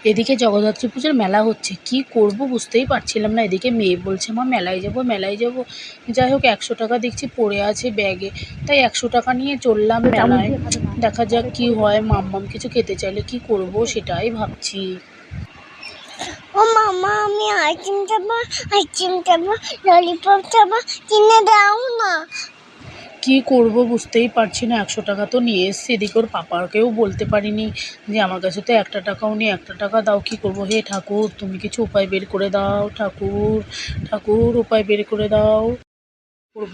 এদিকে জগদ্ধাত্রী পুজোর মেলা হচ্ছে, কি করব বুঝতেই পারছিলাম না। এদিকে মেয়ে বলছে মা মেলায় যাব মেলায় যাব। যাই হোক 100 টাকা দেখছি পড়ে আছে ব্যাগে, তাই 100 টাকা নিয়ে চললাম মেলায়। দেখা যাক কি হয়, মাম্মাম কিছু খেতে চাইলে কি করব সেটাই ভাবছি। ও মামা, আমি আইসক্রিম খাবো, ললিপপ খাবো, কিনে দাও না। কি করব বুঝতেই পারছি না। 100 টাকা তো নিয়ে এসছি, এদিকে ওর পাপাকেও বলতে পারিনি যে আমার কাছে তো 1 টাকাও নেই, 1 টাকা দাও। কি করব, হে ঠাকুর তুমি কিছু উপায় বের করে দাও, ঠাকুর ঠাকুর উপায় বের করে দাও। করব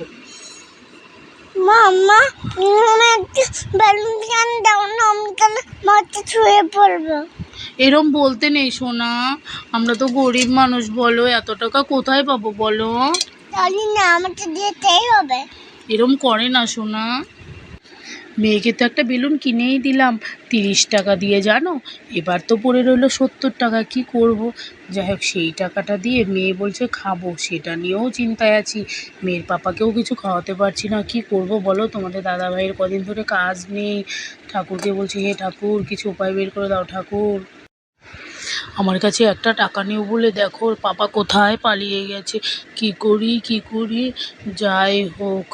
মামা, তুমি একটা বেলুন ক্যান দাও না, আমি তাহলে মাঠে ছুঁয়ে পড়বো। এরম বলতে নেই সোনা, আমরা তো গরিব মানুষ, বলো এত টাকা কোথায় পাবো বলো। জানি না, আমাকে দিতেই হবে। এরম করে না সোনা। মেয়েকে তো একটা বেলুন কিনেই দিলাম 30 টাকা দিয়ে, জানো। এবার তো পড়ে রইলো 70 টাকা, কি করব। যাই হোক সেই টাকাটা দিয়ে মেয়ে বলছে খাবো, সেটা নিয়েও চিন্তায় আছি। মেয়ের পাপাকেও কিছু খাওয়াতে পারছি না, কি করব বলো। তোমাদের দাদাভাইয়ের কদিন ধরে কাজ নেই। ঠাকুরকে বলছি হে ঠাকুর কিছু উপায় বের করে দাও ঠাকুর। আমার কাছে একটা টাকা নেই বলে দেখো ওর পাপা কোথায় পালিয়ে গেছে। কি করি। যাই হোক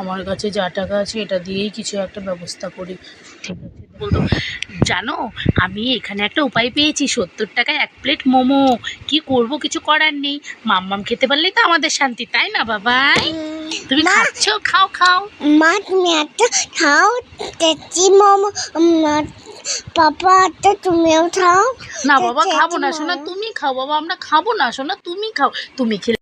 আমার কাছে যা টাকা আছে এটা দিয়েই কিছু একটা ব্যবস্থা করি। ঠিক আছে বলতো, জানো আমি এখানে একটা উপায় পেয়েছি, 70 টাকায় 1 প্লেট মোমো। কি করব, কিছু করার নেই। মাম্মাম খেতে পারলেই তো আমাদের শান্তি, তাই না বাবাই? তুমি মা, খাচ্ছ, খাও। মা তুমি একটা খাও, টেচি মোমো। পাপা একটা তুমিও খাও। না বাবা খাবো না সোনা, তুমি খাও বাবা, আমরা খাবো না সোনা, তুমি খাও। তুমি খেলে